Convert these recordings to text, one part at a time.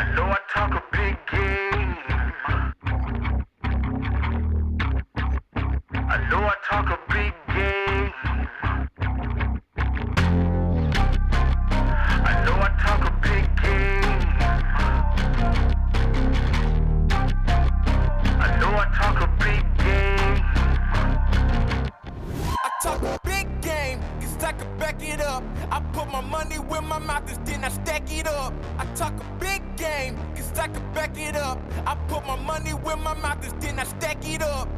I know I talk a big game. I know I talk a big game. I know I talk a big game. I know I talk a big game. I talk a big game, cause I can back it up. I put my money where my mouth is, then I stack it up. I talk a big game, cause I can back it up. I put my money where my mouth is, then I stack it up.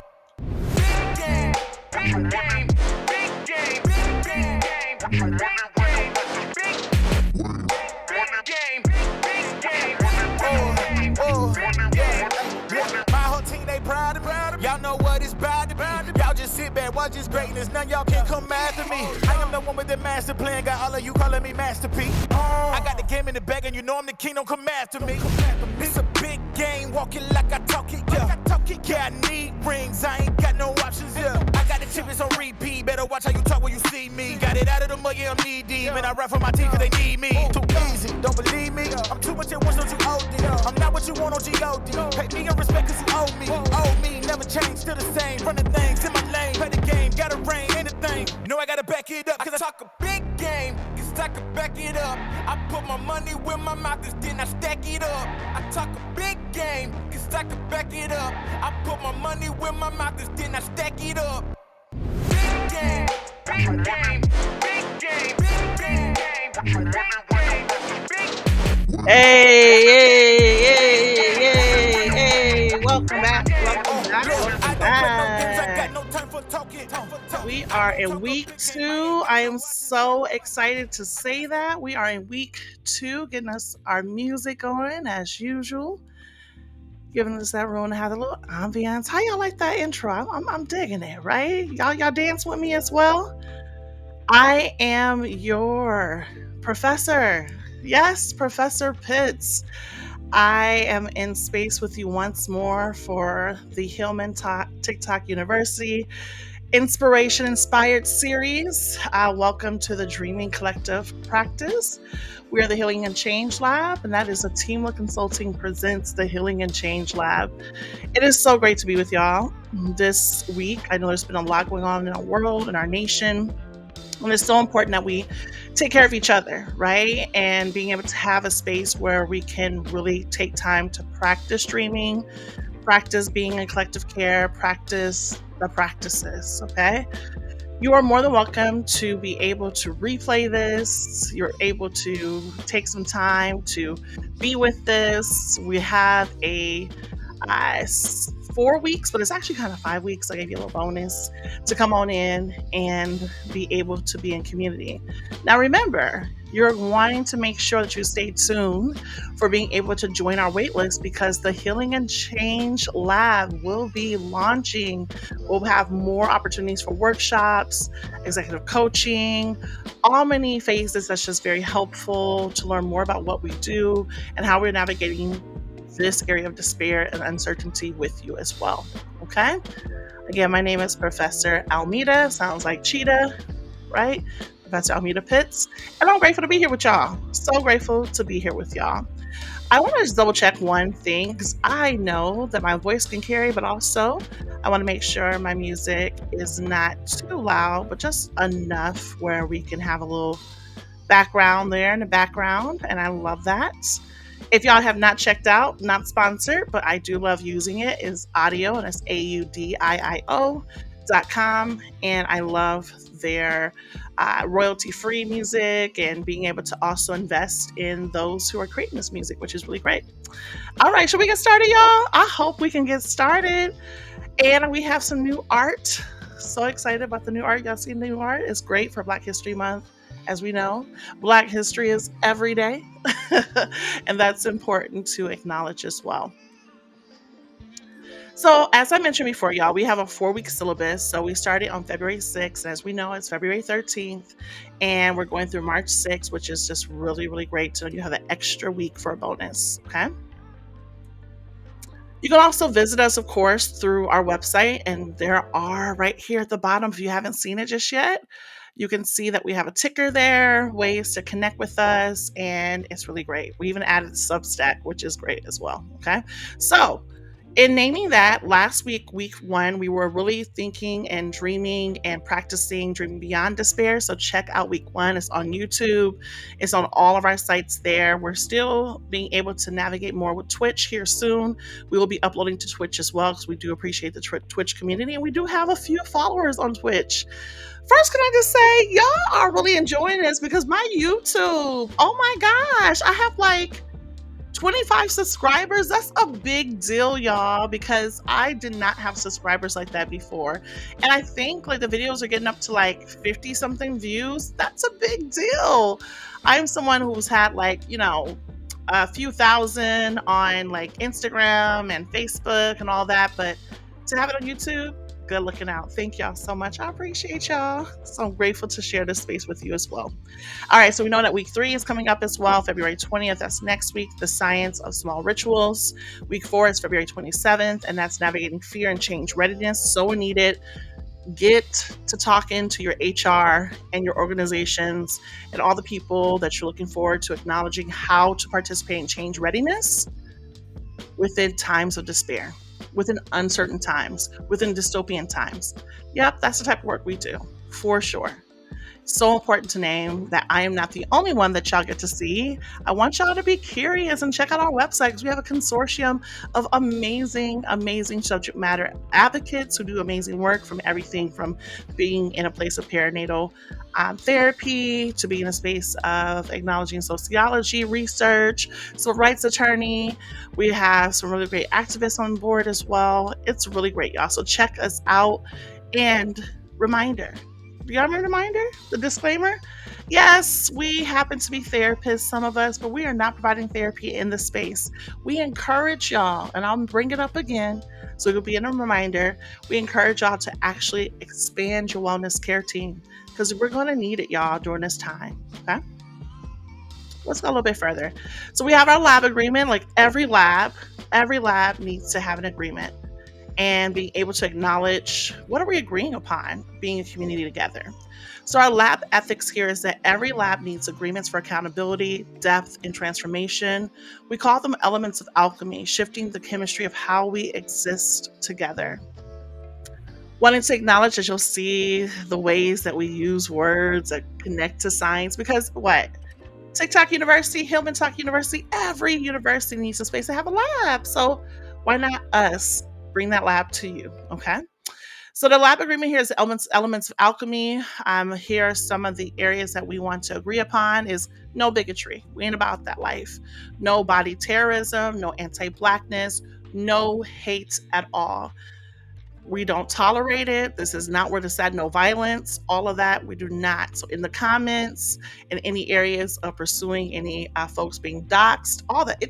Big game, big game, big game, big game, big game, big game. My whole team, they proud of me. Y'all know what it's about to be. Y'all just sit back, watch this greatness. None y'all can come after me. I am the one with the master plan. Got all of you calling me Master P. I got the game in the bag, and you know I'm the king. Don't come after me. It's a big game, walking like I talk it. Yeah, I need rings. I ain't got no options. Yeah, I got the chips on repeat. Better watch how you talk when you see me. Got it out of the mud, yeah, I'm knee deep. And I rap for my team 'cause they need me. Too easy, don't believe me. I'm too much at once, don't you OD. I'm not what you want on G.O.D. Pay me your respect 'cause you owe me. Owe me, never change, still the same. Running things in my lane, play the game, gotta rain, anything. Know I gotta back it up 'cause I talk a big game, 'cause I can back it up. I put my money where my mouth is, then I stack it up. I talk a big game, 'cause I can back it up. I put my money where my mouth is, then I stack it up. Big game, big game, big game, big game, big game, big. Hey, welcome back. We are in week 2. I am so excited to say that. We are in week 2, getting us our music going as usual. Giving us that room to have a little ambiance. How y'all like that intro? I'm digging it, right? Y'all dance with me as well? I am your professor. Yes, Professor Pitts. I am in space with you once more for the Hillman TikTok University Inspiration Inspired series. Welcome to the Dreaming Collective Practice. We are the Healing and Change Lab, and that is a Teamwork Consulting presents the Healing and Change Lab. It is so great to be with y'all this week. I know there's been a lot going on in our world, in our nation, and it's so important that we take care of each other, right? And being able to have a space where we can really take time to practice dreaming, practice being in collective care, practice the practices, okay? You are more than welcome to be able to replay this. You're able to take some time to be with this. We have a 4 weeks, but it's actually kind of 5 weeks. I gave you a little bonus to come on in and be able to be in community. Now, remember, you're wanting to make sure that you stay tuned for being able to join our waitlist because the Healing and Change Lab will be launching. We'll have more opportunities for workshops, executive coaching, all many phases that's just very helpful to learn more about what we do and how we're navigating this area of despair and uncertainty with you as well. Okay? Again, my name is Professor Almeida. Sounds like cheetah, right? Professor Almeida Pitts. And I'm grateful to be here with y'all. So grateful to be here with y'all. I want to just double check one thing because I know that my voice can carry, but also I want to make sure my music is not too loud, but just enough where we can have a little background there in the background. And I love that. If y'all have not checked out, not sponsored, but I do love using it, is Audio, and it's AUDIIO.com. And I love their royalty-free music and being able to also invest in those who are creating this music, which is really great. All right, should we get started, y'all? I hope we can get started. And we have some new art. So excited about the new art. Y'all seen the new art? It's great for Black History Month. As we know, Black history is every day, and that's important to acknowledge as well. So as I mentioned before, y'all, we have a 4-week syllabus. So we started on February 6th. As we know, it's February 13th, and we're going through March 6th, which is just really, really great. So you have an extra week for a bonus, okay? You can also visit us, of course, through our website, and there are right here at the bottom, if you haven't seen it just yet, You can see that we have a ticker there, ways to connect with us, and it's really great. We even added Substack, which is great as well. Okay. So, in naming that, last week, week 1, we were really thinking and dreaming and practicing dreaming beyond despair. So check out week 1. It's on YouTube. It's on all of our sites there. We're still being able to navigate more with Twitch here soon. We will be uploading to Twitch as well because we do appreciate the Twitch community, and we do have a few followers on Twitch. First, can I just say, y'all are really enjoying this because my YouTube, oh my gosh, I have like 25 subscribers. That's a big deal, y'all, because I did not have subscribers like that before. And I think like the videos are getting up to like 50 something views. That's a big deal. I'm someone who's had like, a few thousand on like Instagram and Facebook and all that, but to have it on YouTube, good looking out. Thank y'all so much. I appreciate y'all. So I'm grateful to share this space with you as well. All right, so we know that week 3 is coming up as well, February 20th. That's next week, the science of small rituals. Week 4 is February 27th, and that's navigating fear and change readiness. So needed. Get to talking to your HR and your organizations and all the people that you're looking forward to acknowledging how to participate in change readiness within times of despair, within uncertain times, within dystopian times. Yep, that's the type of work we do, for sure. So important to name that I am not the only one that y'all get to see. I want y'all to be curious and check out our website because we have a consortium of amazing, amazing subject matter advocates who do amazing work, from everything from being in a place of perinatal therapy to being in a space of acknowledging sociology research, civil rights attorney. We have some really great activists on board as well. It's really great, y'all. So check us out. And reminder, do y'all remember the reminder? The disclaimer? Yes, we happen to be therapists, some of us, but we are not providing therapy in this space. We encourage y'all, and I'll bring it up again so it'll be in a reminder. We encourage y'all to actually expand your wellness care team because we're going to need it, y'all, during this time. Okay? Let's go a little bit further. So we have our lab agreement. Like every lab needs to have an agreement and being able to acknowledge what are we agreeing upon being a community together. So our lab ethics here is that every lab needs agreements for accountability, depth, and transformation. We call them elements of alchemy, shifting the chemistry of how we exist together. Wanting to acknowledge that you'll see the ways that we use words that connect to science, because what? TikTok University, Hillman Talk University, every university needs a space to have a lab. So why not us bring that lab to you? Okay. So the lab agreement here is elements of alchemy. Here are some of the areas that we want to agree upon is no bigotry. We ain't about that life. No body terrorism, no anti-Blackness, no hate at all. We don't tolerate it. This is not where to said no violence. All of that, we do not. So in the comments, in any areas of pursuing any folks being doxxed, all that,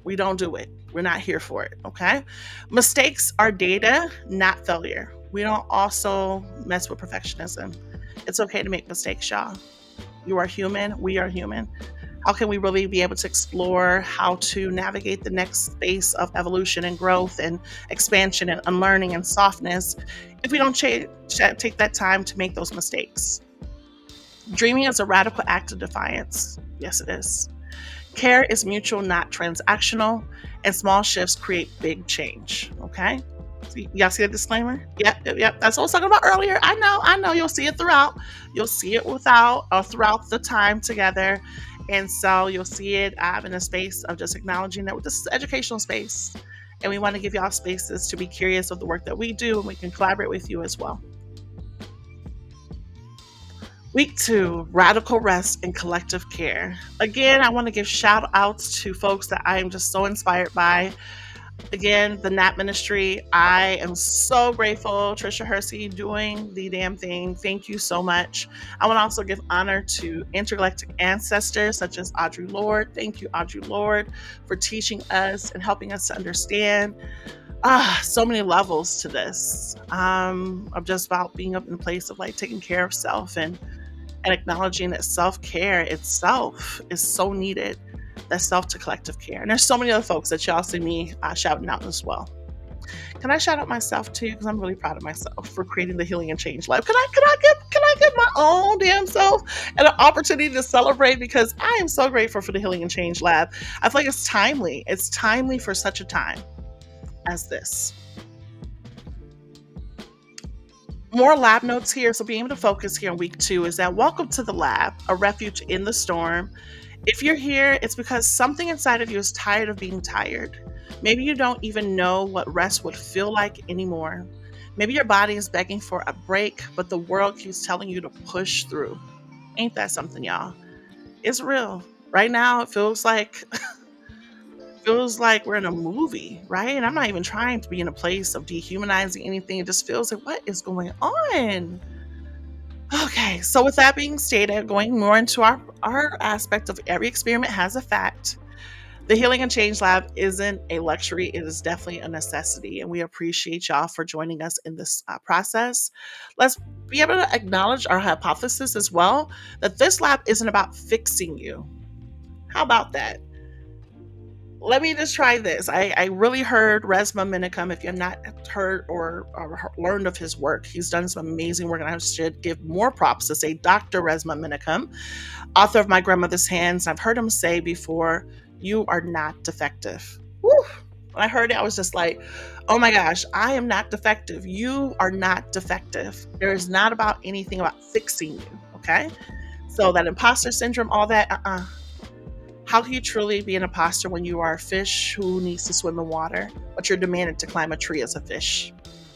we don't do it. We're not here for it, okay? Mistakes are data, not failure. We don't also mess with perfectionism. It's okay to make mistakes, y'all. You are human. We are human. How can we really be able to explore how to navigate the next space of evolution and growth and expansion and unlearning and softness if we don't take that time to make those mistakes? Dreaming is a radical act of defiance. Yes, it is. Care is mutual, not transactional, and small shifts create big change. Okay? Y'all see the disclaimer? Yep. That's what I was talking about earlier. I know. You'll see it throughout. You'll see it throughout the time together. And so you'll see it in a space of just acknowledging that this is an educational space. And we want to give y'all spaces to be curious of the work that we do, and we can collaborate with you as well. Week 2, radical rest and collective care. Again, I want to give shout outs to folks that I am just so inspired by. Again, the NAP ministry, I am so grateful. Trisha Hersey doing the damn thing. Thank you so much. I want to also give honor to intergalactic ancestors such as Audre Lorde. Thank you, Audre Lorde, for teaching us and helping us to understand so many levels to this. Of just about being up in a place of like taking care of self and acknowledging that self-care itself is so needed. That self to collective care. And there's so many other folks that y'all see me shouting out as well. Can I shout out myself too? Because I'm really proud of myself for creating the Healing and Change Lab. Can I give my own damn self an opportunity to celebrate because I am so grateful for the Healing and Change Lab. I feel like it's timely. It's timely for such a time as this. More lab notes here. So being able to focus here in week 2 is that welcome to the lab, a refuge in the storm. If you're here, it's because something inside of you is tired of being tired. Maybe you don't even know what rest would feel like anymore. Maybe your body is begging for a break, but the world keeps telling you to push through. Ain't that something, y'all? It's real. Right now, it feels like we're in a movie, right? And I'm not even trying to be in a place of dehumanizing anything. It just feels like, what is going on? Okay, so with that being stated, going more into our aspect of every experiment has a fact. The Healing and Change Lab isn't a luxury, it is definitely a necessity. And we appreciate y'all for joining us in this process. Let's be able to acknowledge our hypothesis as well that this lab isn't about fixing you. How about that? Let me just try this. I really heard Resma Minicum. If you have not heard or learned of his work, he's done some amazing work, and I should give more props to say Dr. Resma Minicum, author of My Grandmother's Hands. I've heard him say before, you are not defective. Woo! When I heard it, I was just like, oh my gosh, I am not defective. You are not defective. There is not about anything about fixing you, okay? So that imposter syndrome, all that, How can you truly be an imposter when you are a fish who needs to swim in water, but you're demanded to climb a tree as a fish?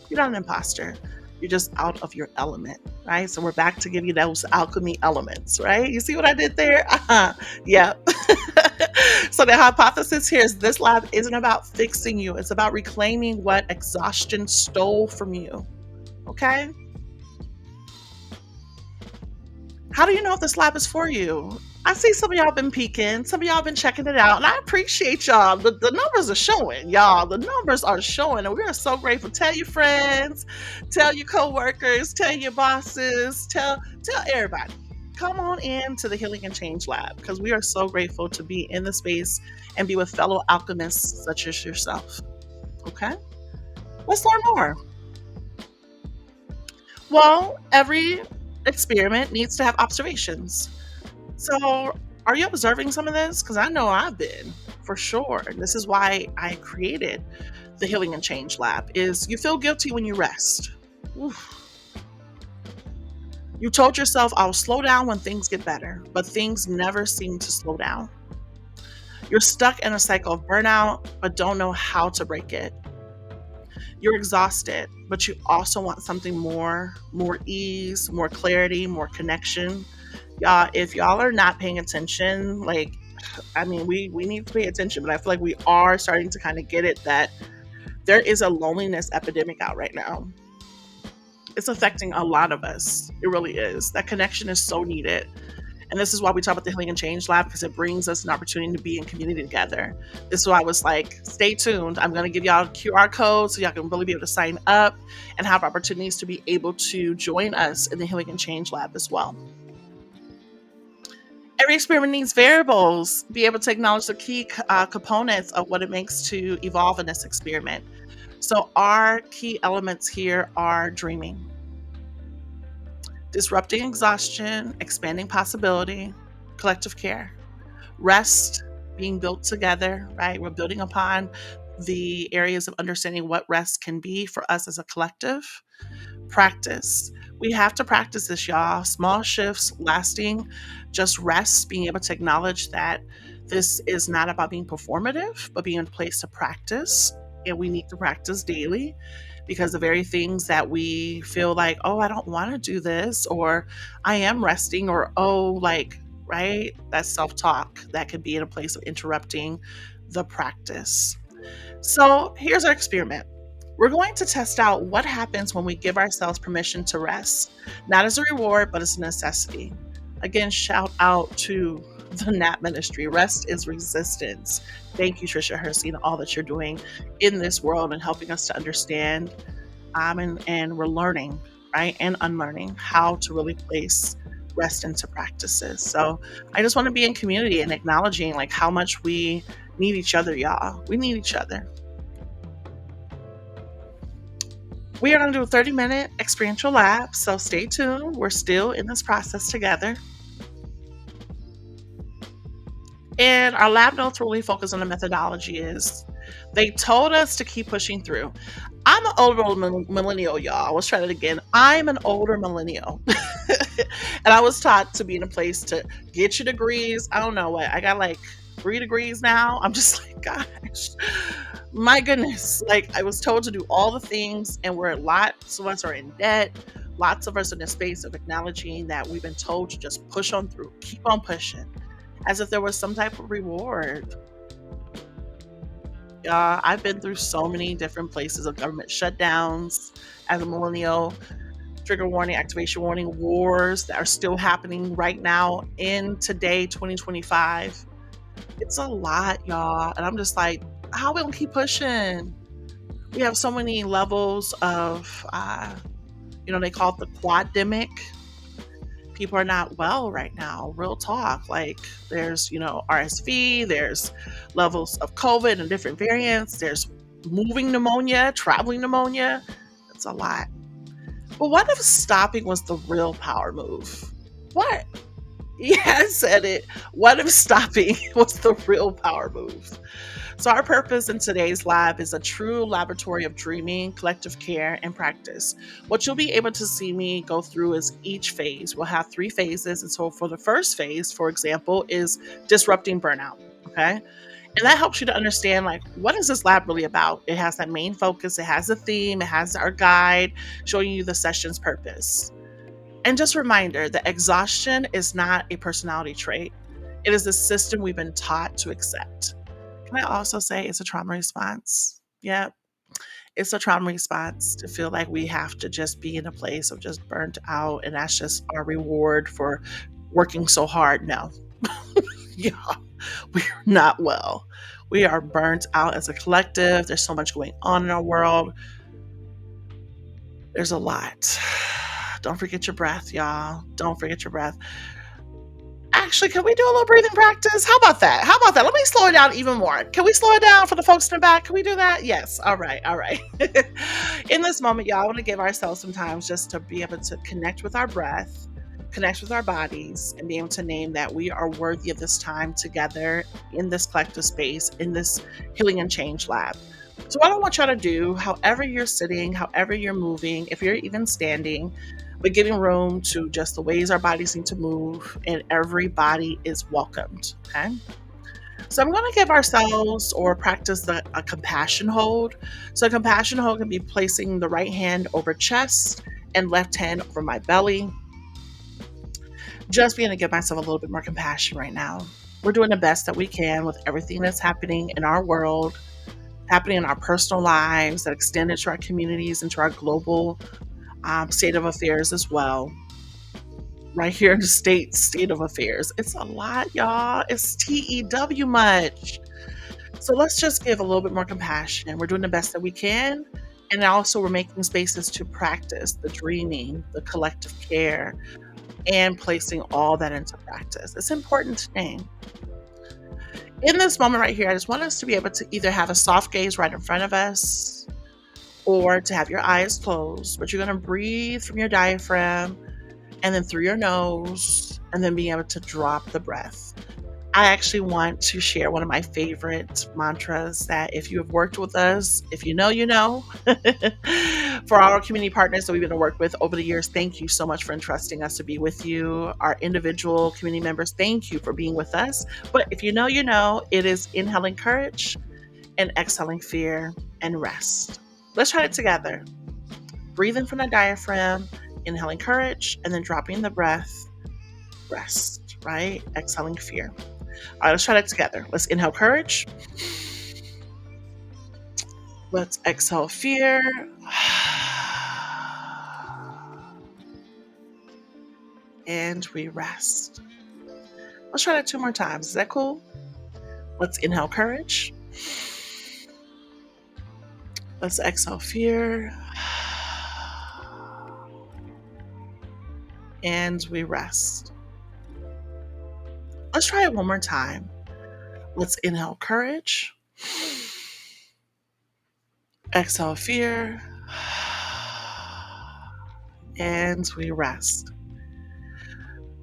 You're not an imposter. You're just out of your element, right? So we're back to give you those alchemy elements, right? You see what I did there? Yep. So the hypothesis here is this lab isn't about fixing you. It's about reclaiming what exhaustion stole from you, okay? How do you know if this lab is for you? I see some of y'all been peeking, some of y'all been checking it out, and I appreciate y'all. The numbers are showing, y'all. The numbers are showing, and we are so grateful. Tell your friends, tell your coworkers, tell your bosses, tell everybody. Come on in to the Healing and Change Lab because we are so grateful to be in the space and be with fellow alchemists such as yourself. Okay? Let's learn more. Well, every experiment needs to have observations. So, are you observing some of this? Because I know I've been, for sure. And this is why I created the Healing and Change Lab, is you feel guilty when you rest. Oof. You told yourself, I'll slow down when things get better, but things never seem to slow down. You're stuck in a cycle of burnout, but don't know how to break it. You're exhausted, but you also want something more ease, more clarity, more connection. Y'all, if y'all are not paying attention, we need to pay attention, but I feel like we are starting to kind of get it that there is a loneliness epidemic out right now. It's affecting a lot of us. It really is. That connection is so needed. And this is why we talk about the Healing and Change Lab, because it brings us an opportunity to be in community together. This is why I was like, stay tuned. I'm going to give y'all QR codes so y'all can really be able to sign up and have opportunities to be able to join us in the Healing and Change Lab as well. Every experiment needs variables. Be able to acknowledge the key components of what it makes to evolve in this experiment. So our key elements here are dreaming, disrupting exhaustion, expanding possibility, collective care, rest, being built together, right? We're building upon the areas of understanding what rest can be for us as a collective. Practice. We have to practice this, y'all. Small shifts, lasting, just rest, being able to acknowledge that this is not about being performative, but being in a place to practice. And we need to practice daily because the very things that we feel like, oh, I don't want to do this, or I am resting, or right? That's self-talk that could be in a place of interrupting the practice. So here's our experiment. We're going to test out what happens when we give ourselves permission to rest, not as a reward, but as a necessity. Again, shout out to the NAP ministry. Rest is resistance. Thank you, Trisha Hersey, and all that you're doing in this world and helping us to understand and we're learning, right, and unlearning how to really place rest into practices. So I just want to be in community and acknowledging how much we need each other, y'all. We need each other. We are going to do a 30-minute experiential lab, so stay tuned. We're still in this process together. And our lab notes really focus on the methodology is they told us to keep pushing through. I'm an older millennial, y'all. Let's try that again. I'm an older millennial. And I was taught to be in a place to get your degrees. I don't know what. I got like 3 degrees now. I'm just like, gosh, my goodness. Like, I was told to do all the things, and we're lots of us are in debt. Lots of us in a space of acknowledging that we've been told to just push on through, keep on pushing, as if there was some type of reward. I've been through so many different places of government shutdowns as a millennial, trigger warning, activation warning, wars that are still happening right now in today, 2025. It's a lot, y'all. And I'm just like, how we gonna keep pushing? We have so many levels of, they call it the quademic. People are not well right now. Real talk. Like, there's, RSV, there's levels of COVID and different variants, there's moving pneumonia, traveling pneumonia. It's a lot. But what if stopping was the real power move? What? Yeah, I said it. What if stopping was the real power move? So, our purpose in today's lab is a true laboratory of dreaming, collective care, and practice. What you'll be able to see me go through is each phase. We'll have 3 phases. And so, for the first phase, for example, is disrupting burnout. Okay. And that helps you to understand, like, what is this lab really about? It has that main focus, it has a theme, it has our guide showing you the session's purpose. And just a reminder that exhaustion is not a personality trait, it is a system we've been taught to accept. Can I also say it's a trauma response? Yep. It's a trauma response to feel like we have to just be in a place of just burnt out and that's just our reward for working so hard. No. Yeah, we're not well. We are burnt out as a collective. There's so much going on in our world. There's a lot. Don't forget your breath, y'all. Don't forget your breath. Actually, can we do a little breathing practice? How about that? How about that? Let me slow it down even more. Can we slow it down for the folks in the back? Can we do that? Yes. All right. All right. In this moment, y'all, I want to give ourselves some time just to be able to connect with our breath, connect with our bodies, and be able to name that we are worthy of this time together in this collective space, in this healing and change lab. So what I want y'all to do, however you're sitting, however you're moving, if you're even standing, but giving room to just the ways our bodies need to move, and everybody is welcomed. Okay. So I'm going to give ourselves or practice a compassion hold. So a compassion hold can be placing the right hand over chest and left hand over my belly. Just being to give myself a little bit more compassion right now. We're doing the best that we can with everything that's happening in our world, happening in our personal lives, that extend into our communities, into our global state of affairs as well. Right here in the state of affairs. It's a lot, y'all. It's TEW much. So let's just give a little bit more compassion. We're doing the best that we can. And also we're making spaces to practice the dreaming, the collective care, and placing all that into practice. It's important to name. In this moment right here, I just want us to be able to either have a soft gaze right in front of us or to have your eyes closed, but you're going to breathe from your diaphragm and then through your nose, and then being able to drop the breath. I actually want to share one of my favorite mantras that if you have worked with us, if you know, you know. For our community partners that we've been to work with over the years, thank you so much for entrusting us to be with you. Our individual community members, thank you for being with us. But if you know, you know, it is inhaling courage and exhaling fear and rest. Let's try it together. Breathing from the diaphragm, inhaling courage, and then dropping the breath, rest, right? Exhaling fear. All right, let's try that together. Let's inhale courage. Let's exhale fear. And we rest. Let's try that 2 more times. Is that cool? Let's inhale courage. Let's exhale fear. And we rest. Let's try it one more time. Let's inhale courage. Exhale fear. and we rest.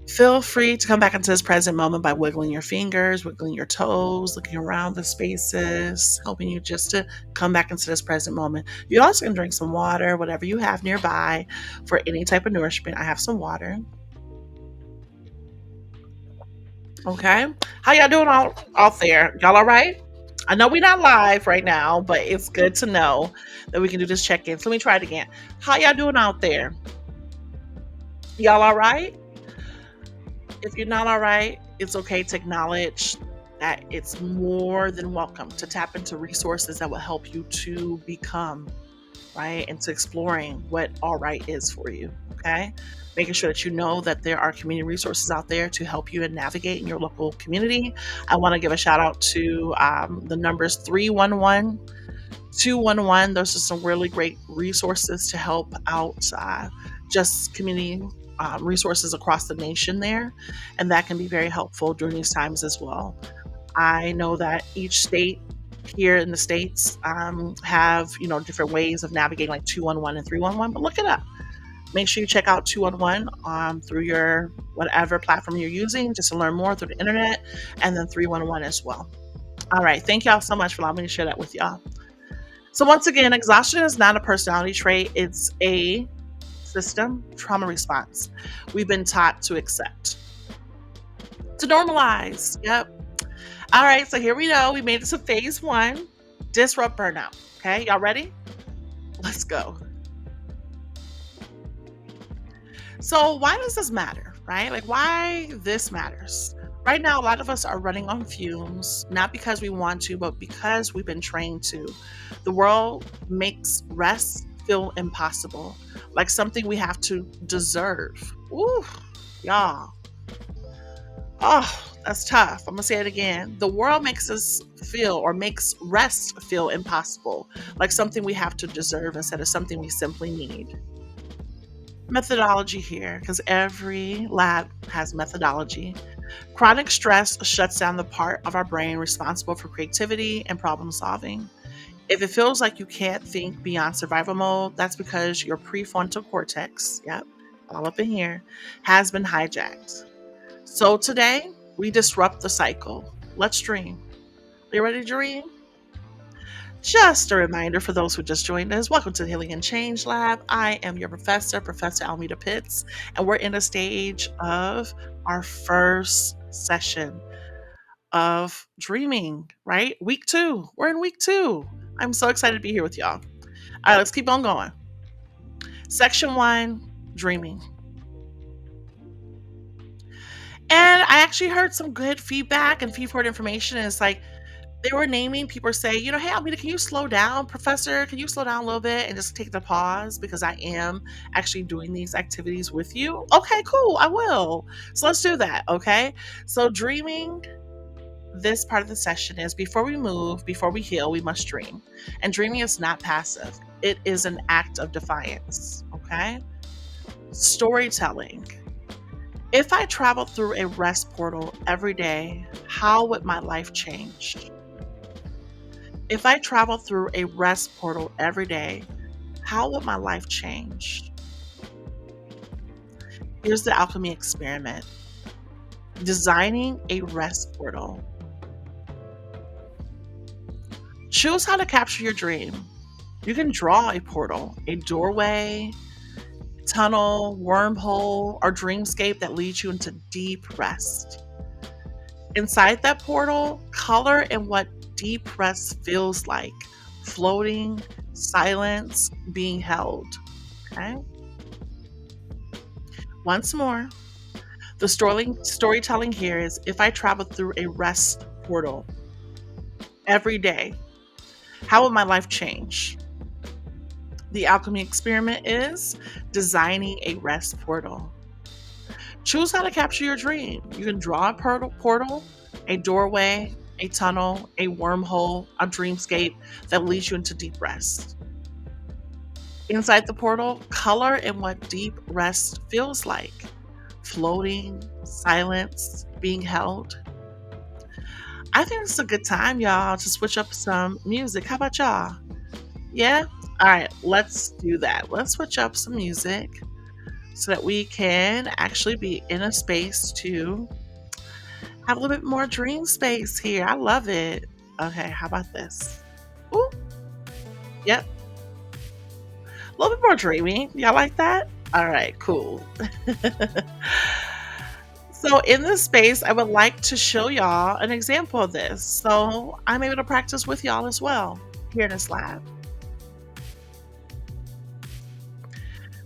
Feel free to come back into this present moment by wiggling your fingers, wiggling your toes, looking around the spaces, helping you just to come back into this present moment. You also can drink some water, whatever you have nearby for any type of nourishment. I have some water. Okay. How y'all doing out there? Y'all all right? I know we're not live right now, but it's good to know that we can do this check-in. So let me try it again. How y'all doing out there? Y'all all right? If you're not all right, it's okay to acknowledge that it's more than welcome to tap into resources that will help you to become, right? And to exploring what all right is for you, okay? Making sure that you know that there are community resources out there to help you and navigate in your local community. I want to give a shout out to the numbers 311 211. Those are some really great resources to help out just community resources across the nation there. And that can be very helpful during these times as well. I know that each state here in the States have, different ways of navigating like 211 and 311, but look it up. Make sure you check out 211 through your whatever platform you're using just to learn more through the internet, and then 311 as well. All right. Thank y'all so much for allowing me to share that with y'all. So once again, exhaustion is not a personality trait. It's a system trauma response we've been taught to accept, to normalize. Yep. All right. So here we go. We made it to phase 1, disrupt burnout. Okay. Y'all ready? Let's go. So why does this matter, right? Like why this matters. Right now, a lot of us are running on fumes, not because we want to, but because we've been trained to. The world makes rest feel impossible, like something we have to deserve. Ooh, y'all. Oh, that's tough. I'm gonna say it again. The world makes us feel, or makes rest feel impossible, like something we have to deserve instead of something we simply need. Methodology here, because every lab has methodology. Chronic stress shuts down the part of our brain responsible for creativity and problem solving. If it feels like you can't think beyond survival mode, that's because your prefrontal cortex, yep, all up in here, has been hijacked. So today, we disrupt the cycle. Let's dream. Are you ready to dream? Just a reminder for those who just joined us, welcome to the Healing and Change Lab. I am your professor, Professor Almeda Pitts, and we're in a stage of our first session of dreaming, right? Week 2. We're in week 2. I'm so excited to be here with y'all. All right, let's keep on going. Section 1, dreaming. And I actually heard some good feedback and feedforward information, and it's like, they were naming, people say, hey, Almeda, can you slow down? Professor, can you slow down a little bit and just take the pause because I am actually doing these activities with you? Okay, cool, I will. So let's do that, okay? So dreaming, this part of the session is before we move, before we heal, we must dream. And dreaming is not passive. It is an act of defiance, okay? Storytelling. If I traveled through a rest portal every day, how would my life change? If I traveled through a rest portal every day, how would my life change? Here's the alchemy experiment. Designing a rest portal. Choose how to capture your dream. You can draw a portal, a doorway, tunnel, wormhole, or dreamscape that leads you into deep rest. Inside that portal, color in what deep rest feels like. Floating, silence, being held. Okay? Once more, the storytelling here is if I traveled through a rest portal every day, how would my life change? The alchemy experiment is designing a rest portal. Choose how to capture your dream. You can draw a portal, a doorway, a tunnel, a wormhole, a dreamscape that leads you into deep rest. Inside the portal, color in what deep rest feels like. Floating, silence, being held. I think it's a good time, y'all, to switch up some music. How about y'all? Yeah? All right, let's do that. Let's switch up some music. so that we can actually be in a space to have a little bit more dream space here. I love it. Okay, how about this? Ooh, yep, a little bit more dreamy. Y'all like that? All right, cool. So in this space, I would like to show y'all an example of this. So I'm able to practice with y'all as well here in this lab.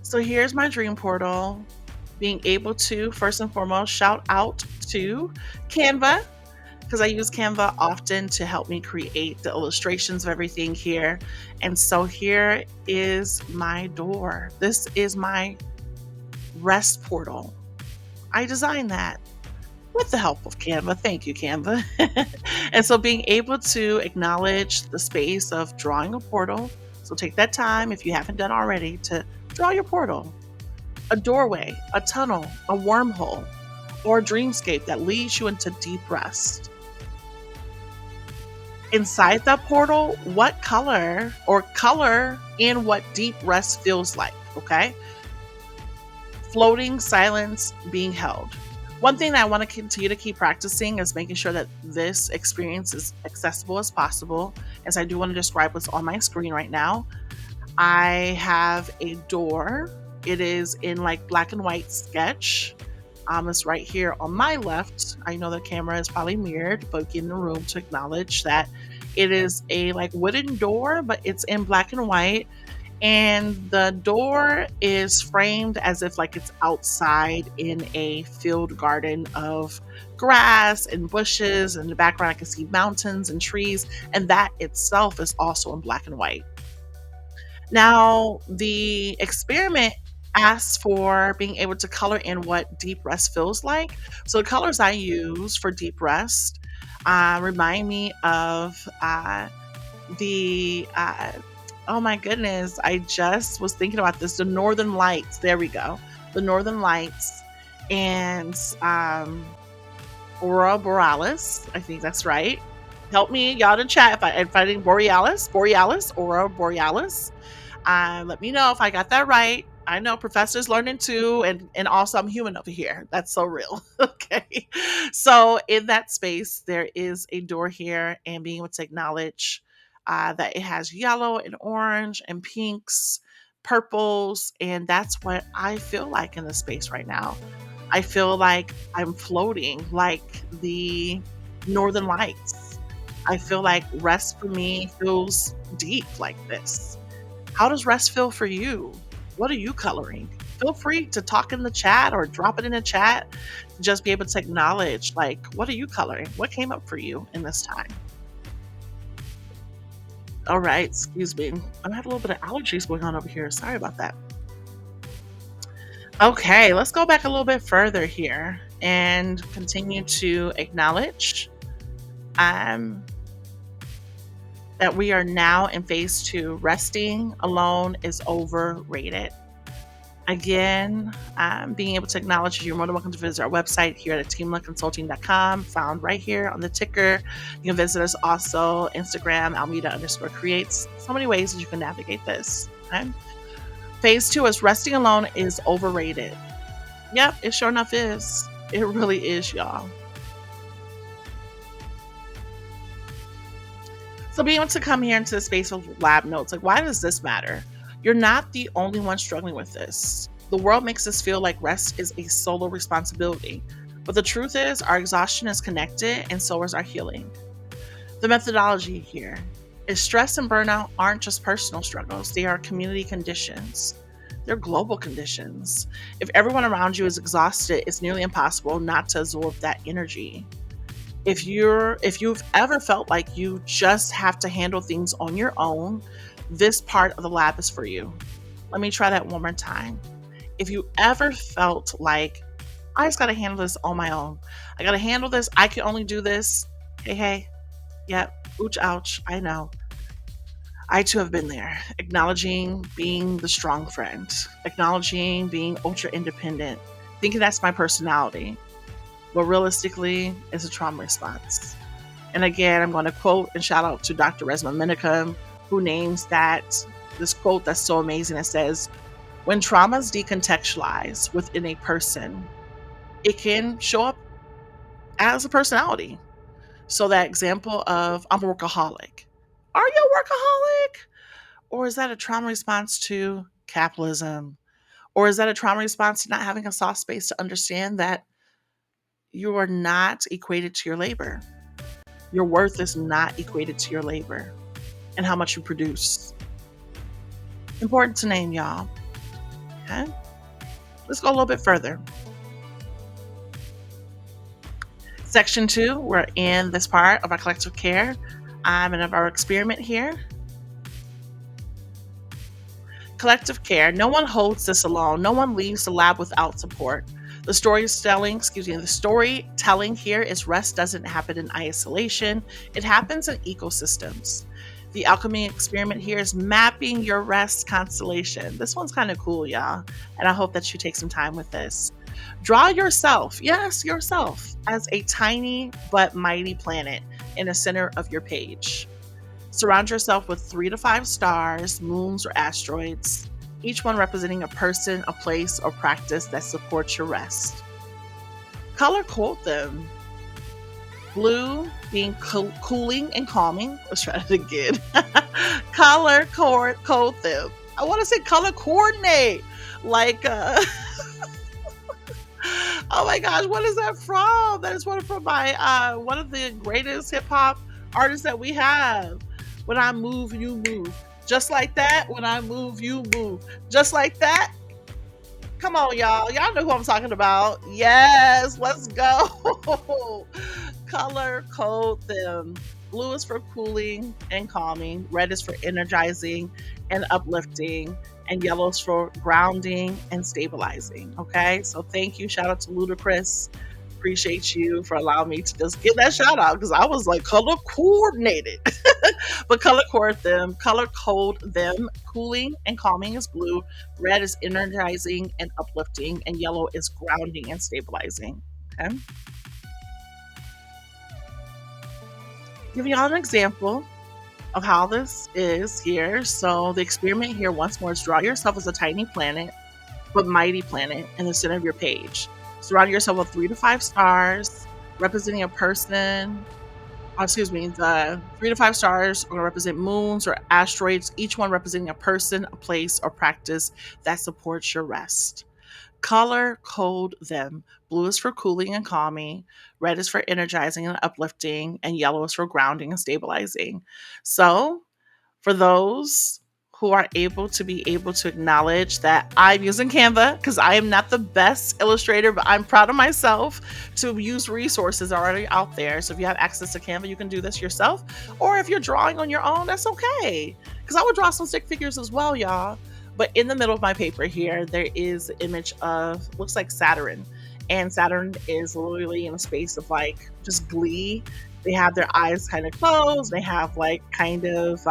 So here's my dream portal. Being able to, first and foremost, shout out to Canva, because I use Canva often to help me create the illustrations of everything here. And so here is my door. This is my rest portal. I designed that with the help of Canva. Thank you, Canva. And so being able to acknowledge the space of drawing a portal. So take that time, if you haven't done already, to draw your portal. A doorway, a tunnel, a wormhole, or a dreamscape that leads you into deep rest. Inside that portal, what color or color in what deep rest feels like, okay? Floating, silence, being held. One thing that I want to continue to keep practicing is making sure that this experience is accessible as possible. As I do want to describe what's on my screen right now. I have a door. It is in like black and white sketch. It's right here on my left. I know the camera is probably mirrored, but get in the room to acknowledge that it is a like wooden door, but it's in black and white. And the door is framed as if like it's outside in a field garden of grass and bushes. In the background, I can see mountains and trees, and that itself is also in black and white. Now, the experiment asks for being able to color in what deep rest feels like. So the colors I use for deep rest remind me of the oh my goodness, I just was thinking about this. The Northern Lights. There we go. The Northern Lights and Aurora Borealis. I think that's right. Help me, y'all, in chat if I think Borealis, Aurora Borealis. Let me know if I got that right. I know professors learning too, and also I'm human over here. That's so real. Okay. So in that space, there is a door here, and being able to acknowledge that it has yellow and orange and pinks, purples, and that's what I feel like in the space right now. I feel like I'm floating like the Northern Lights. I feel like rest for me feels deep like this. How does rest feel for you? What are you coloring? Feel free to talk in the chat or drop it in the chat. Just be able to acknowledge, like, what are you coloring? What came up for you in this time? All right, excuse me. I have a little bit of allergies going on over here. Sorry about that. Okay, let's go back a little bit further here and continue to acknowledge that we are now in phase 2. Resting alone is overrated. Again, being able to acknowledge you're more than welcome to visit our website here at teamlearnconsulting.com, found right here on the ticker. You can visit us also Instagram, Almeida_creates. So many ways that you can navigate this. Okay? Phase 2 is resting alone is overrated. Yep, it sure enough is. It really is, y'all. So being able to come here into the space of lab notes, like, why does this matter? You're not the only one struggling with this. The world makes us feel like rest is a solo responsibility. But the truth is, our exhaustion is connected, and so is our healing. The methodology here is stress and burnout aren't just personal struggles, they are community conditions. They're global conditions. If everyone around you is exhausted, it's nearly impossible not to absorb that energy. If you've ever felt like you just have to handle things on your own, this part of the lab is for you. Let me try that one more time. If you ever felt like, I just got to handle this on my own, I got to handle this, I can only do this. Hey, yep, ooch, ouch, I know. I too have been there. Acknowledging being the strong friend, acknowledging being ultra independent, thinking that's my personality. But realistically, it's a trauma response. And again, I'm going to quote and shout out to Dr. Resma Minicum, who names this quote that's so amazing. It says, When trauma is decontextualized within a person, it can show up as a personality. So that example of I'm a workaholic. Are you a workaholic? Or is that a trauma response to capitalism? Or is that a trauma response to not having a soft space to understand that you are not equated to your labor? Your worth is not equated to your labor and how much you produce. Important to name, y'all. Okay? Let's go a little bit further. Section 2, we're in this part of our collective care. I'm in our experiment here. Collective care. No one holds this alone. No one leaves the lab without support. The storytelling here is rest doesn't happen in isolation. It happens in ecosystems. The alchemy experiment here is mapping your rest constellation. This one's kind of cool, y'all. And I hope that you take some time with this. Draw yourself, yes, yourself, as a tiny but mighty planet in the center of your page. Surround yourself with 3 to 5 stars, moons, or asteroids, each one representing a person, a place, or practice that supports your rest. Color code them. Blue being cooling and calming. Let's try it again. Color code them. I want to say color coordinate. Like, oh my gosh, what is that from? That is one from my one of the greatest hip hop artists that we have. When I move, you move. Just like that. When I move, you move. Just like that. Come on, y'all. Y'all know who I'm talking about. Yes, let's go. Color code them. Blue is for cooling and calming. Red is for energizing and uplifting. And yellow is for grounding and stabilizing. Okay, so thank you. Shout out to Ludacris. Appreciate you for allowing me to just get that shout out because I was like color coordinated. But color code them. Cooling and calming is blue. Red is energizing and uplifting. And yellow is grounding and stabilizing. Okay. Give y'all an example of how this is here. So the experiment here once more is draw yourself as a tiny planet, but mighty planet in the center of your page. Surround yourself with 3 to 5 stars, representing a person. The 3 to 5 stars are going to represent moons or asteroids, each one representing a person, a place, or practice that supports your rest. Color code them. Blue is for cooling and calming, red is for energizing and uplifting, and yellow is for grounding and stabilizing. So, for those who are able to acknowledge that I'm using Canva because I am not the best illustrator, but I'm proud of myself to use resources already out there. So if you have access to Canva, you can do this yourself. Or if you're drawing on your own, that's okay. Because I would draw some stick figures as well, y'all. But in the middle of my paper here, there is an image of, looks like Saturn. And Saturn is literally in a space of like just glee. They have their eyes kind of closed. They have like kind of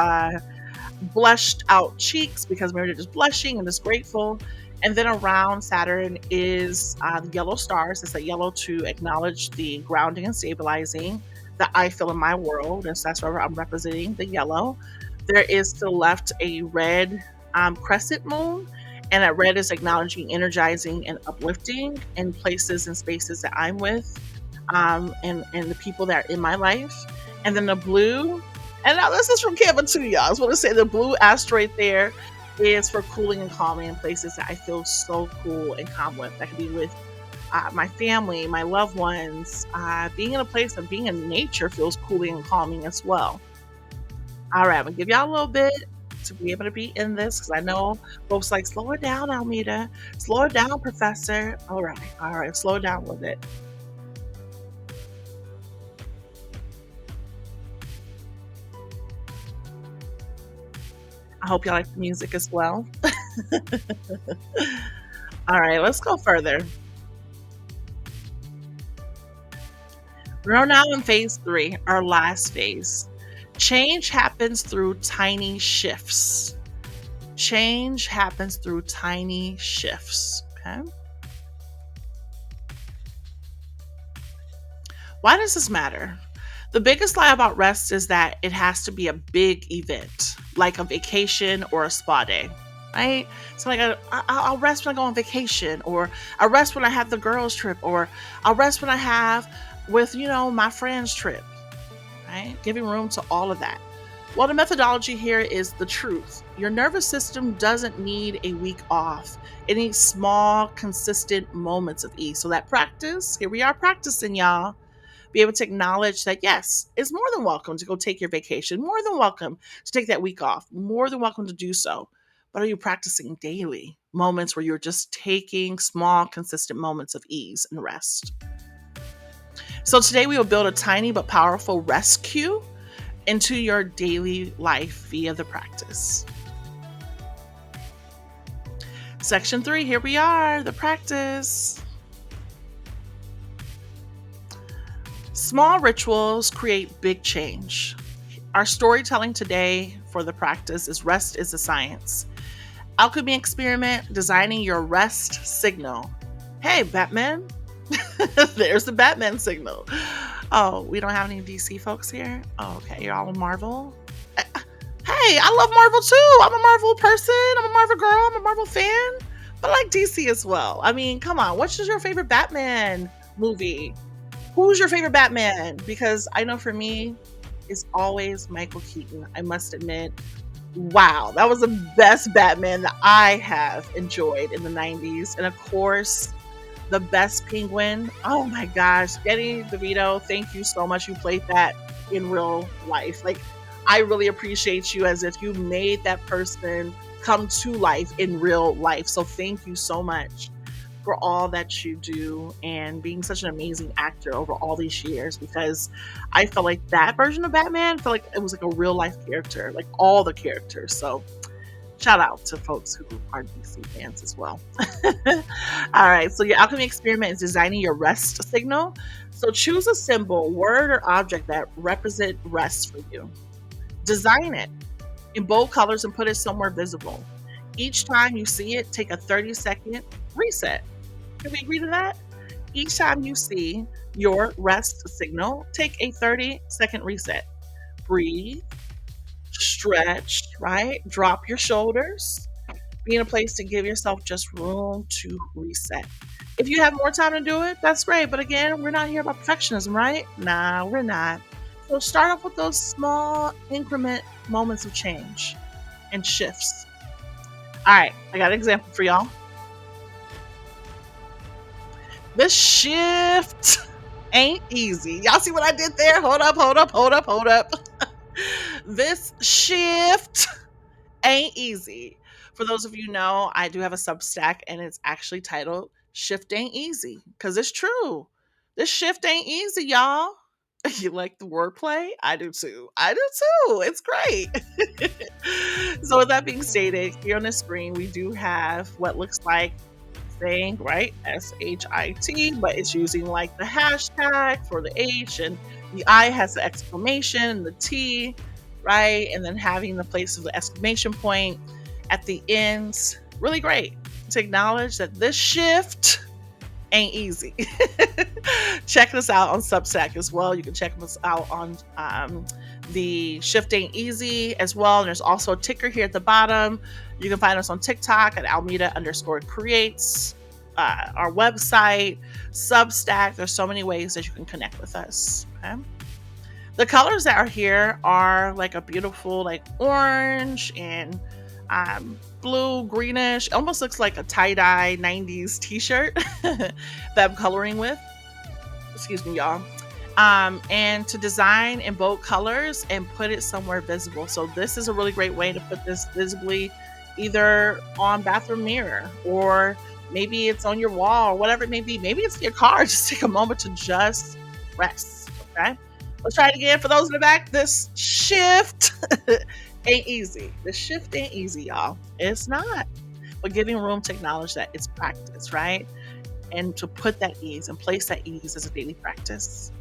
blushed out cheeks because maybe they're just blushing and just grateful. And then around Saturn is the yellow stars. It's a yellow to acknowledge the grounding and stabilizing that I feel in my world. And so that's where I'm representing the yellow. There is to the left a red crescent moon. And that red is acknowledging, energizing, and uplifting in places and spaces that I'm with and the people that are in my life. And then the blue, and now this is from Canva too, y'all. I just want to say the blue asteroid there is for cooling and calming in places that I feel so cool and calm with. That could be with my family, my loved ones. Being in a place of being in nature feels cooling and calming as well. All right, I'm going to give y'all a little bit to be able to be in this because I know folks like, slow it down, Almeida. Slow it down, Professor. All right, slow it down a little bit. I hope y'all like the music as well. All right, let's go further. We're now in phase 3, our last phase. Change happens through tiny shifts. Change happens through tiny shifts. Okay. Why does this matter? The biggest lie about rest is that it has to be a big event, like a vacation or a spa day. right? So like I'll rest when I go on vacation, or I'll rest when I have the girls trip, or I'll rest when I have with, my friends trip, right? Giving room to all of that. Well, the methodology here is the truth. Your nervous system doesn't need a week off. It needs small, consistent moments of ease. So that practice, here we are practicing, y'all. Be able to acknowledge that, yes, it's more than welcome to go take your vacation, more than welcome to take that week off, more than welcome to do so. But are you practicing daily moments where you're just taking small, consistent moments of ease and rest? So today we will build a tiny but powerful rest cue into your daily life via the practice. Section 3, here we are, the practice. Small rituals create big change. Our storytelling today for the practice is Rest is a Science. Alchemy experiment, designing your rest signal. Hey, Batman. There's the Batman signal. Oh, we don't have any DC folks here? Oh, okay, you're all Marvel? Hey, I love Marvel too. I'm a Marvel person. I'm a Marvel girl. I'm a Marvel fan. But I like DC as well. I mean, come on. What's your favorite Batman movie? Who's your favorite Batman? Because I know for me, it's always Michael Keaton. I must admit, wow, that was the best Batman that I have enjoyed in the 90s. And of course, the best Penguin. Oh my gosh, Danny DeVito, thank you so much. You played that in real life. Like, I really appreciate you as if you made that person come to life in real life. So thank you so much for all that you do and being such an amazing actor over all these years, because I felt like that version of Batman felt like it was like a real life character, like all the characters. So shout out to folks who are DC fans as well. All right, so your alchemy experiment is designing your rest signal. So choose a symbol, word, or object that represent rest for you. Design it in bold colors and put it somewhere visible. Each time you see it, take a 30-second reset. Can we agree to that? Each time you see your rest signal, take a 30-second reset. Breathe, stretch, right? Drop your shoulders. Be in a place to give yourself just room to reset. If you have more time to do it, that's great. But again, we're not here about perfectionism, right? Nah, we're not. So start off with those small increment moments of change and shifts. All right, I got an example for y'all. This shift ain't easy. Y'all see what I did there? Hold up. This shift ain't easy. For those of you know, I do have a Substack and it's actually titled Shift Ain't Easy, because it's true. This shift ain't easy, y'all. You like the wordplay? I do too. It's great. So with that being stated, here on the screen, we do have what looks like saying, right? SHIT, but it's using like the hashtag for the H, and the I has the exclamation and the T, right? And then having the place of the exclamation point at the ends. Really great to acknowledge that this shift ain't easy. Check us out on Substack as well. You can check us out on the ShiftAintEasy as well. And there's also a ticker here at the bottom. You can find us on TikTok at Almeida_creates, our website, Substack. There's so many ways that you can connect with us. Okay? The colors that are here are like a beautiful like orange and blue, greenish. It almost looks like a tie-dye 90s t-shirt that I'm coloring with. Excuse me, y'all. And to design in bold colors and put it somewhere visible. So this is a really great way to put this visibly, either on bathroom mirror, or maybe it's on your wall, or whatever it may be. Maybe it's in your car. Just take a moment to just rest. Okay. Let's try it again. For those in the back, this shift ain't easy. The shift ain't easy, y'all. It's not. But giving room to acknowledge that it's practice, right? And to put that ease and place that ease as a daily practice.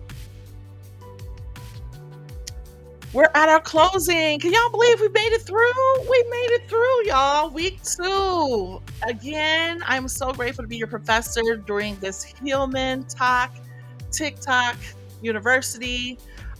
We're at our closing. Can y'all believe we made it through? We made it through, y'all. Week 2. Again, I'm so grateful to be your professor during this Hillman Talk TikTok University.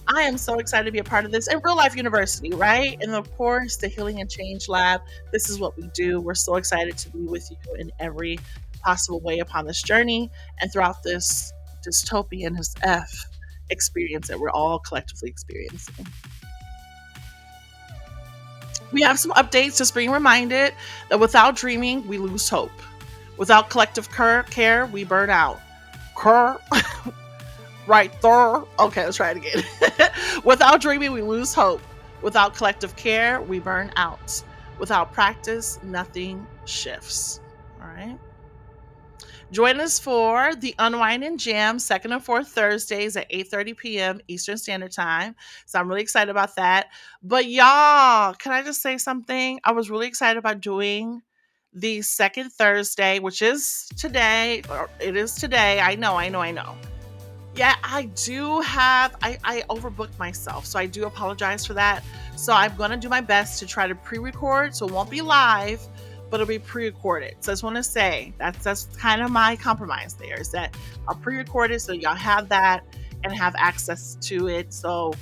I am so excited to be a part of this and Real Life University, right? And of course, the Healing and Change Lab. This is what we do. We're so excited to be with you in every possible way upon this journey and throughout this dystopian this F experience that we're all collectively experiencing. We have some updates, just being reminded that without dreaming, we lose hope. Without collective care, we burn out. Cur, right there. Okay, let's try it again. Without dreaming, we lose hope. Without collective care, we burn out. Without practice, nothing shifts. All right. Join us for the Unwind and Jam second and fourth Thursdays at 8:30 p.m. Eastern Standard Time. So I'm really excited about that. But y'all, can I just say something? I was really excited about doing the second Thursday, which is today. Or it is today. I know. Yeah, I overbooked myself. So I do apologize for that. So I'm going to do my best to try to pre-record. So it won't be live, but it'll be pre-recorded. So I just want to say that's kind of my compromise there, is that I'll pre-record it so y'all have that and have access to it. So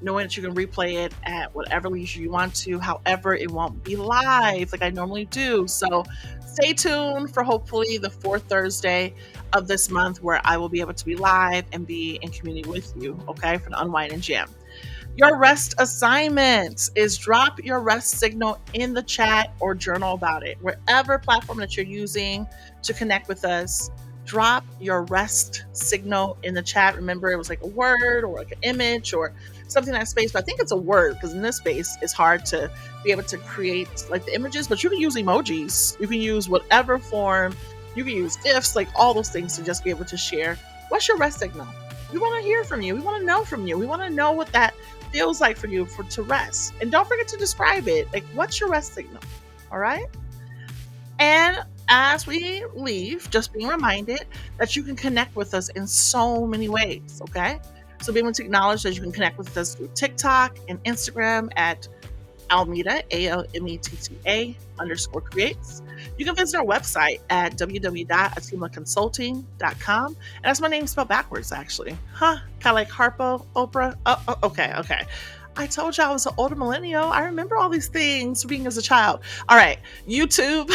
knowing that you can replay it at whatever leisure you want to. However, it won't be live like I normally do. So stay tuned for hopefully the fourth Thursday of this month where I will be able to be live and be in community with you, okay, for the Unwind and Jam. Your rest assignment is drop your rest signal in the chat or journal about it. Wherever platform that you're using to connect with us, drop your rest signal in the chat. Remember, it was like a word or like an image or something in that space, but I think it's a word because in this space, it's hard to be able to create like the images, but you can use emojis. You can use whatever form. You can use GIFs, like all those things to just be able to share. What's your rest signal? We want to hear from you. We want to know from you. We want to know what that feels like for you to rest. And don't forget to describe it. Like, what's your rest signal? All right. And as we leave, just being reminded that you can connect with us in so many ways. Okay. So be able to acknowledge that you can connect with us through TikTok and Instagram at Almeta, ALMETTA_creates. You can visit our website at www.atimaconsulting.com. And that's my name spelled backwards, actually. Kind of like Harpo, Oprah. Oh, okay. I told you I was an older millennial. I remember all these things being as a child. All right. YouTube,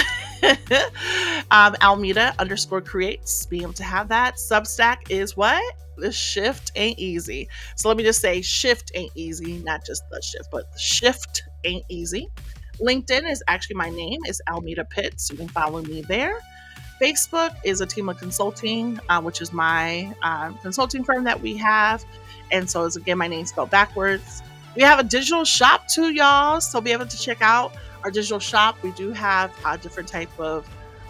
Almeta_creates. Being able to have that. Substack is what? The Shift Ain't Easy. So let me just say Shift Ain't Easy, not just the shift, but the Shift Ain't Easy. LinkedIn is actually my name. It's Almeta Pitts. You can follow me there. Facebook is Atima Consulting, which is my consulting firm that we have. And so it's, again, my name spelled backwards. We have a digital shop too, y'all. So be able to check out our digital shop. We do have different type of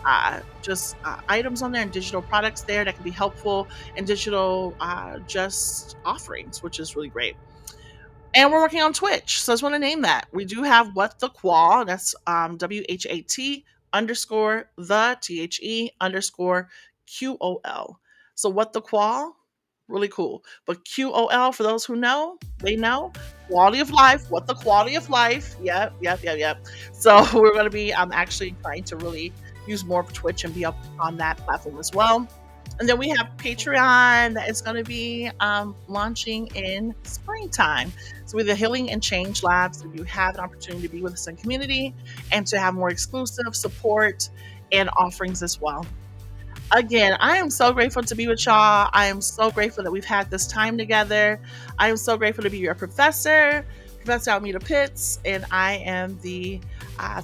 items on there and digital products there that can be helpful, and digital just offerings, which is really great. And we're working on Twitch. So I just want to name that. We do have What the Qual. That's WHAT_THE_QOL. So What the Qual, really cool. But QOL, for those who know, they know. Quality of life. What the quality of life. Yep. So we're going to be actually trying to really use more of Twitch and be up on that platform as well. And then we have Patreon that is going to be launching in springtime. So with the Healing and Change Lab, so you have an opportunity to be with us in community and to have more exclusive support and offerings as well. Again, I am so grateful to be with y'all. I am so grateful that we've had this time together. I am so grateful to be your professor, Professor Almeta Pitts, and I am the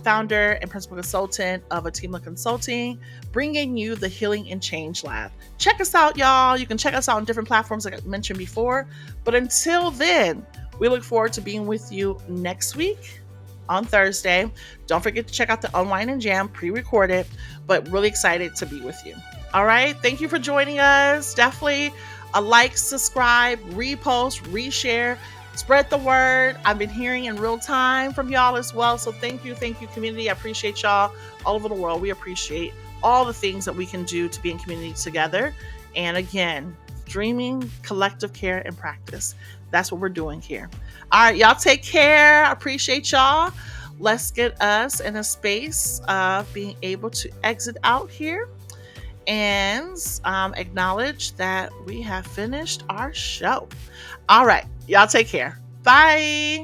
founder and principal consultant of Atima Consulting, bringing you the Healing and Change Lab. Check us out, y'all. You can check us out on different platforms like I mentioned before. But until then, we look forward to being with you next week on Thursday. Don't forget to check out the Unwind and Jam pre-recorded, but really excited to be with you. All right. Thank you for joining us. Definitely a like, subscribe, repost, reshare. Spread the word. I've been hearing in real time from y'all as well. So thank you, community. I appreciate y'all all over the world. We appreciate all the things that we can do to be in community together. And again, dreaming, collective care, and practice. That's what we're doing here. All right, y'all take care. I appreciate y'all. Let's get us in a space of being able to exit out here and acknowledge that we have finished our show. All right. Y'all take care. Bye.